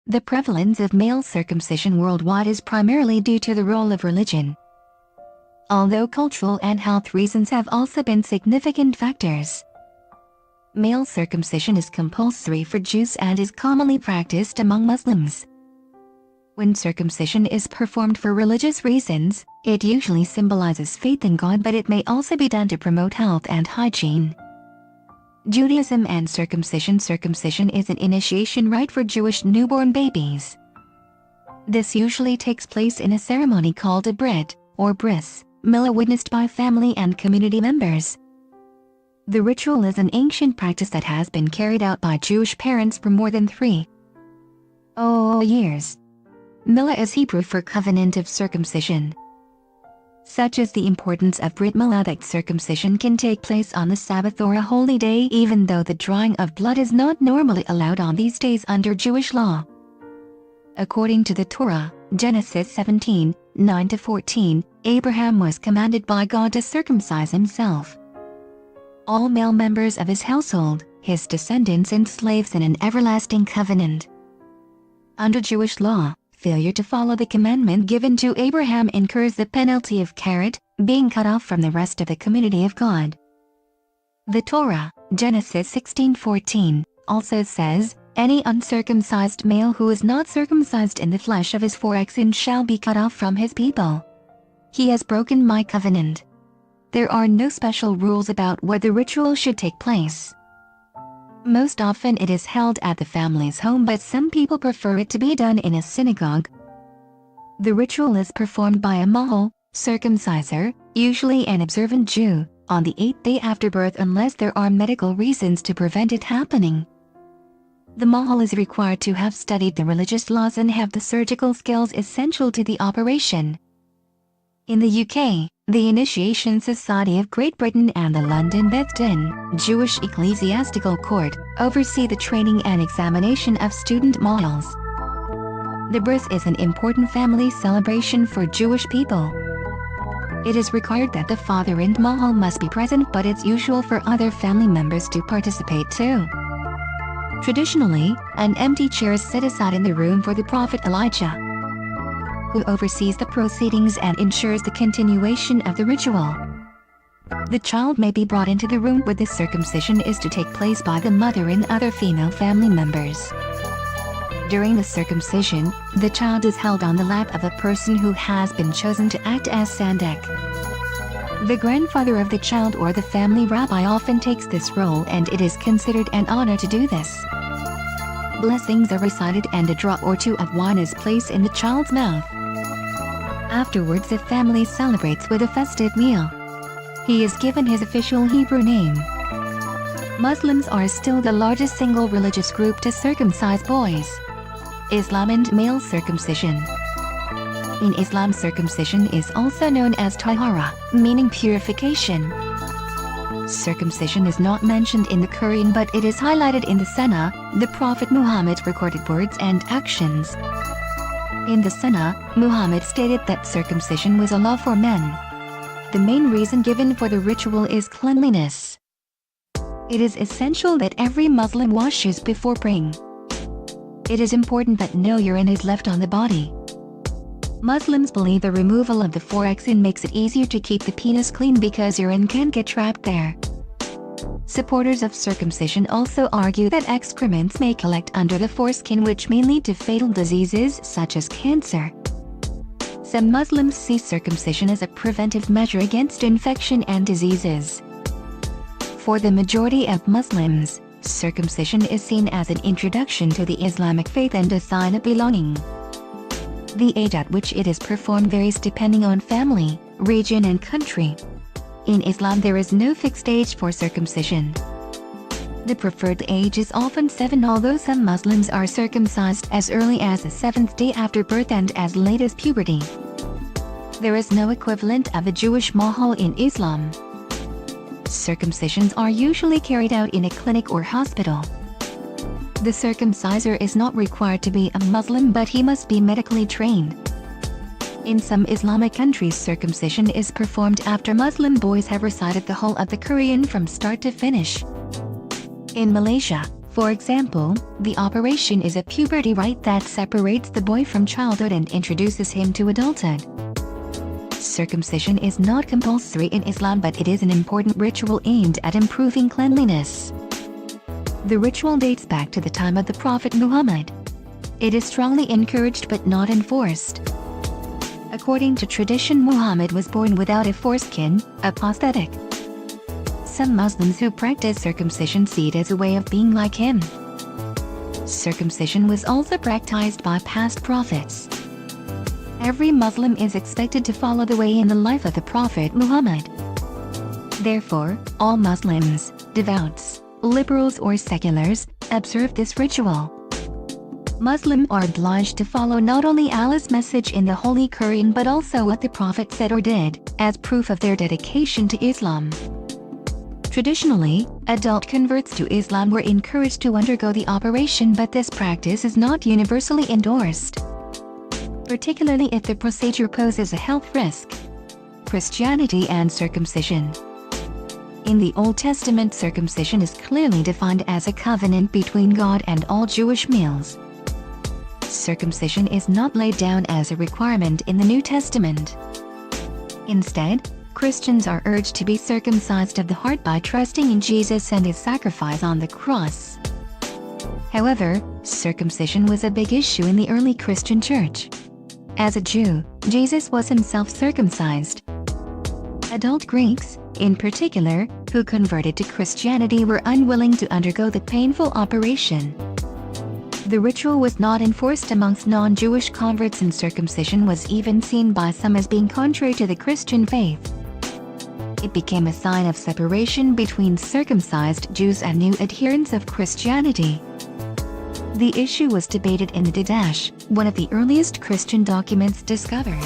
The prevalence of male circumcision worldwide is primarily due to the role of religion, although cultural and health reasons have also been significant factors. Male circumcision is compulsory for Jews and is commonly practiced among Muslims. When circumcision is performed for religious reasons, it usually symbolizes faith in God, but it may also be done to promote health and hygiene. Judaism and circumcision. Circumcision is an initiation rite for Jewish newborn babies. This usually takes place in a ceremony called a Brit, or Bris, milah, witnessed by family and community members. The ritual is an ancient practice that has been carried out by Jewish parents for more than 3 years. Milah is Hebrew for covenant of circumcision. Such is the importance of Brit milah that circumcision can take place on the Sabbath or a holy day, even though the drawing of blood is not normally allowed on these days under Jewish law. According to the Torah, Genesis 17, 9-14, Abraham was commanded by God to circumcise himself. All male members of his household, his descendants and slaves, in an everlasting covenant. Under Jewish law, failure to follow the commandment given to Abraham incurs the penalty of karet, being cut off from the rest of the community of God. The Torah, Genesis 16:14, also says, "Any uncircumcised male who is not circumcised in the flesh of his forearm shall be cut off from his people. He has broken my covenant." There are no special rules about where the ritual should take place. Most often it is held at the family's home, but some people prefer it to be done in a synagogue. The ritual is performed by a mahal, circumciser, usually an observant Jew, on the 8th day after birth unless there are medical reasons to prevent it happening. The mahal is required to have studied the religious laws and have the surgical skills essential to the operation. In the UK, the Initiation Society of Great Britain and the London Beth Din, Jewish Ecclesiastical Court, oversee the training and examination of student mahals. The Bris is an important family celebration for Jewish people. It is required that the father and mahal must be present, but it's usual for other family members to participate too. Traditionally, an empty chair is set aside in the room for the prophet Elijah, who oversees the proceedings and ensures the continuation of the ritual. The child may be brought into the room where the circumcision is to take place by the mother and other female family members. During the circumcision, the child is held on the lap of a person who has been chosen to act as sandak. The grandfather of the child or the family rabbi often takes this role, and it is considered an honor to do this. Blessings are recited and a drop or two of wine is placed in the child's mouth. Afterwards, the family celebrates with a festive meal. He is given his official Hebrew name. Muslims are still the largest single religious group to circumcise boys. Islam and male circumcision. In Islam, circumcision is also known as tahara, meaning purification. Circumcision is not mentioned in the Quran, but it is highlighted in the Sunnah, the Prophet Muhammad's recorded words and actions. In the Sunnah, Muhammad stated that circumcision was a law for men. The main reason given for the ritual is cleanliness. It is essential that every Muslim washes before praying. It is important that no urine is left on the body. Muslims believe the removal of the forearm makes it easier to keep the penis clean because urine can get trapped there. Supporters of circumcision also argue that excrements may collect under the foreskin, which may lead to fatal diseases such as cancer. Some Muslims see circumcision as a preventive measure against infection and diseases. For the majority of Muslims, circumcision is seen as an introduction to the Islamic faith and a sign of belonging. The age at which it is performed varies depending on family, region and country. In Islam, there is no fixed age for circumcision. The preferred age is often 7, although some Muslims are circumcised as early as the 7th day after birth and as late as puberty. There is no equivalent of a Jewish mahal in Islam. Circumcisions are usually carried out in a clinic or hospital. The circumciser is not required to be a Muslim, but he must be medically trained. In some Islamic countries, circumcision is performed after Muslim boys have recited the whole of the Quran from start to finish. In Malaysia, For example, the operation is a puberty rite that separates the boy from childhood and introduces him to adulthood. Circumcision is not compulsory in Islam, but it is an important ritual aimed at improving cleanliness. The ritual dates back to the time of the Prophet Muhammad. It is strongly encouraged but not enforced. According to tradition, Muhammad was born without a foreskin, a prosthetic. Some Muslims who practice circumcision see it as a way of being like him. Circumcision was also practiced by past prophets. Every Muslim is expected to follow the way in the life of the Prophet Muhammad. Therefore, all Muslims, devout, liberals or seculars, observe this ritual. Muslims are obliged to follow not only Allah's message in the Holy Quran but also what the Prophet said or did, as proof of their dedication to Islam. Traditionally, adult converts to Islam were encouraged to undergo the operation, but this practice is not universally endorsed, particularly if the procedure poses a health risk. Christianity and circumcision. In the Old Testament, circumcision is clearly defined as a covenant between God and all Jewish males. Circumcision is not laid down as a requirement in the New Testament. Instead, Christians are urged to be circumcised of the heart by trusting in Jesus and his sacrifice on the cross. However, circumcision was a big issue in the early Christian church. As a Jew, Jesus was himself circumcised. Adult Greeks, in particular, who converted to Christianity were unwilling to undergo the painful operation. The ritual was not enforced amongst non-Jewish converts, and circumcision was even seen by some as being contrary to the Christian faith. It became a sign of separation between circumcised Jews and new adherents of Christianity. The issue was debated in the Didache, one of the earliest Christian documents discovered.